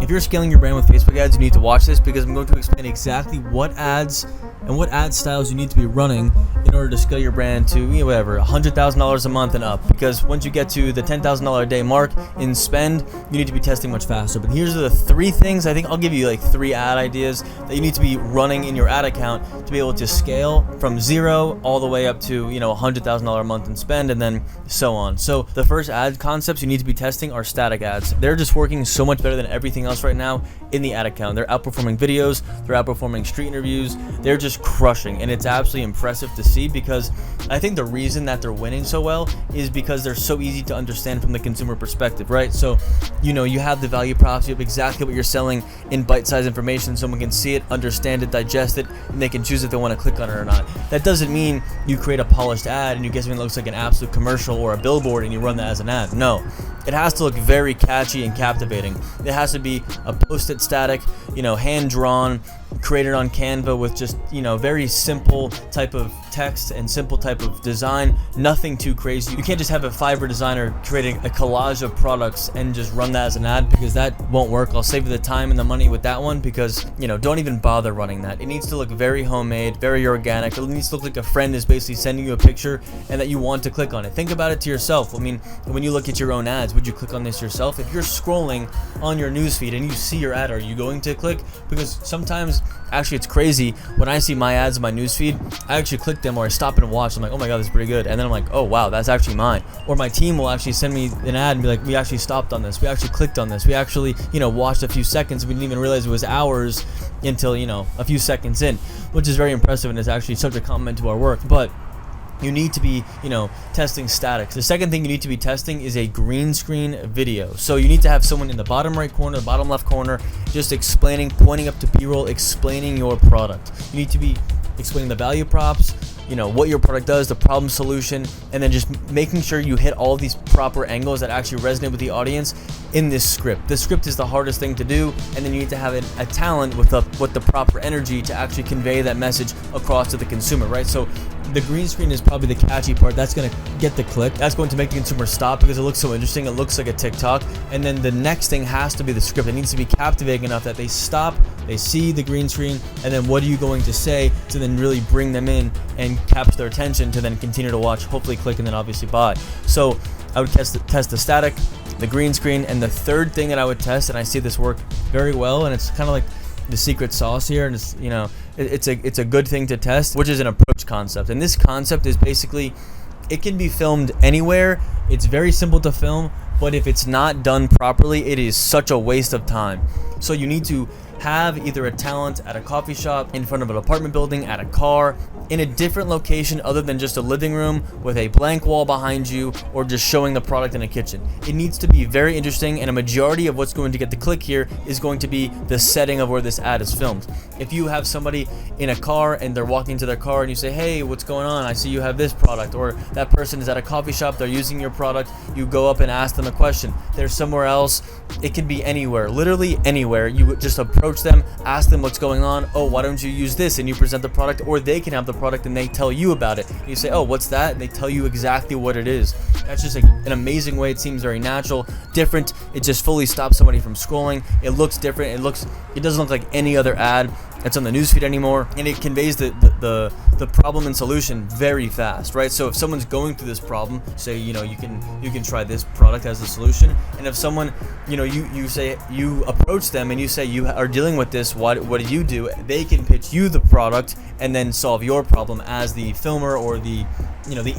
if you're scaling your brand with Facebook ads, you need to watch this, because I'm going to explain exactly what ads and what ad styles you need to be running in order to scale your brand to, you know, whatever, $100,000 a month and up. Because once you get to the $10,000 a day mark in spend, you need to be testing much faster. But here's the 3 things. I think I'll give you like 3 ad ideas that you need to be running in your ad account to be able to scale from 0 all the way up to, you know, $100,000 a month in spend, and then so on. So the first ad concepts you need to be testing are static ads. They're just working so much better than everything else right now in the ad account. They're outperforming videos, they're outperforming street interviews, they're just crushing, and it's absolutely impressive to see, because I think the reason that they're winning so well is because they're so easy to understand from the consumer perspective, right? So, you know, you have the value props, you have exactly what you're selling in bite-sized information. Someone can see it, understand it, digest it, and they can choose if they want to click on it or not. That doesn't mean you create a polished ad and you get something that looks like an absolute commercial or a billboard and you run that as an ad. No, it has to look very catchy and captivating. It has to be a post-it static, you know, hand-drawn, created on Canva with just, you know, very simple type of text and simple type of design, nothing too crazy. You can't just have a Fiverr designer creating a collage of products and just run that as an ad, because that won't work. I'll save you the time and the money with that one, because, you know, don't even bother running that. It needs to look very homemade, very organic. It needs to look like a friend is basically sending you a picture and that you want to click on it. Think about it to yourself. I mean, when you look at your own ads, would you click on this yourself? If you're scrolling on your newsfeed and you see your ad, are you going to click? Because sometimes, actually, it's crazy, when I see my ads in my newsfeed, I actually click them, or I stop and watch. I'm like, oh my god, this is pretty good. And then I'm like, oh wow, that's actually mine. Or my team will actually send me an ad and be like, we actually stopped on this, we actually clicked on this, we actually, you know, watched a few seconds. We didn't even realize it was ours until, you know, a few seconds in, which is very impressive, and it's actually such a compliment to our work. But you need to be, you know, testing statics. The second thing you need to be testing is a green screen video. So you need to have someone in the bottom right corner, bottom left corner, just explaining, pointing up to B-roll, explaining your product. You need to be explaining the value props, you know, what your product does, the problem solution, and then just making sure you hit all these proper angles that actually resonate with the audience in this script. The script is the hardest thing to do, and then you need to have a talent with the proper energy to actually convey that message across to the consumer, right? So the green screen is probably the catchy part. That's going to get the click. That's going to make the consumer stop because it looks so interesting. It looks like a TikTok. And then the next thing has to be the script. It needs to be captivating enough that they stop, they see the green screen, and then what are you going to say to then really bring them in and capture their attention to then continue to watch, hopefully click, and then obviously buy. So I would test the static, the green screen, and the third thing that I would test, and I see this work very well, and it's kind of like the secret sauce here, and it's, you know, it's a good thing to test, which is an approach concept. And this concept is basically, it can be filmed anywhere. It's very simple to film, but if it's not done properly, it is such a waste of time. So you need to have either a talent at a coffee shop, in front of an apartment building, at a car, in a different location other than just a living room with a blank wall behind you, or just showing the product in a kitchen. It needs to be very interesting, and a majority of what's going to get the click here is going to be the setting of where this ad is filmed. If you have somebody in a car and they're walking into their car and you say, hey, what's going on? I see you have this product. Or that person is at a coffee shop, they're using your product, you go up and ask them a question. They're somewhere else. It can be anywhere, literally anywhere. You would just approach them, ask them what's going on. Oh, why don't you use this? And you present the product, or they can have the product and they tell you about it. You say, oh, what's that? And they tell you exactly what it is. That's just like an amazing way. It seems very natural, different. It just fully stops somebody from scrolling. It looks different. It doesn't look like any other ad that's on the newsfeed anymore, and it conveys the problem and solution very fast, right? So if someone's going through this problem, say, you know, you can try this product as a solution, and if someone, you know, you approach them and you say you are dealing with this, what do you do? They can pitch you the product and then solve your problem as the filmer or the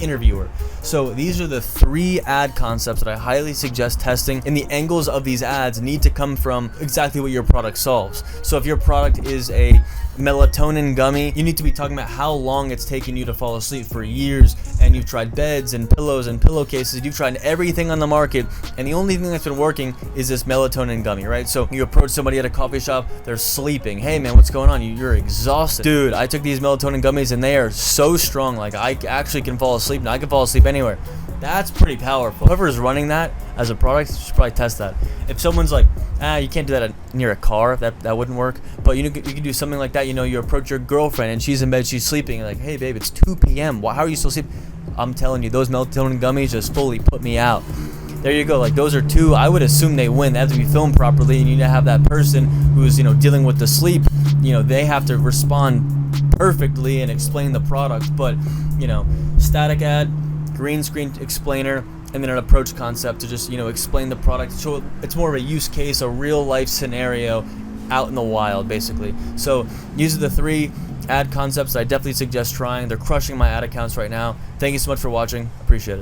interviewer. So these are the 3 ad concepts that I highly suggest testing, and the angles of these ads need to come from exactly what your product solves. So if your product is a melatonin gummy, you need to be talking about how long it's taken you to fall asleep for years, and you've tried beds and pillows and pillowcases, you've tried everything on the market, and the only thing that's been working is this melatonin gummy, right? So you approach somebody at a coffee shop, they're sleeping. Hey man, what's going on? You're exhausted. Dude, I took these melatonin gummies and they are so strong, like I actually can fall asleep now. I can fall asleep anywhere. That's pretty powerful. Whoever is running that as a product should probably test that. If someone's like, you can't do that near a car, that wouldn't work. But you can do something like that. You know, you approach your girlfriend and she's in bed, she's sleeping. You're like, hey babe, it's 2 p.m. How are you still sleeping? I'm telling you, those melatonin gummies just fully put me out. there you go. Like, those are two, I would assume they win. They have to be filmed properly, and you need to have that person who's, you know, dealing with the sleep. You know, they have to respond perfectly and explain the product. But, you know, static ad, green screen explainer, and then an approach concept to just, you know, explain the product. So it's more of a use case, a real life scenario out in the wild, basically. So these are the 3 ad concepts I definitely suggest trying. They're crushing my ad accounts right now. Thank you so much for watching. Appreciate it.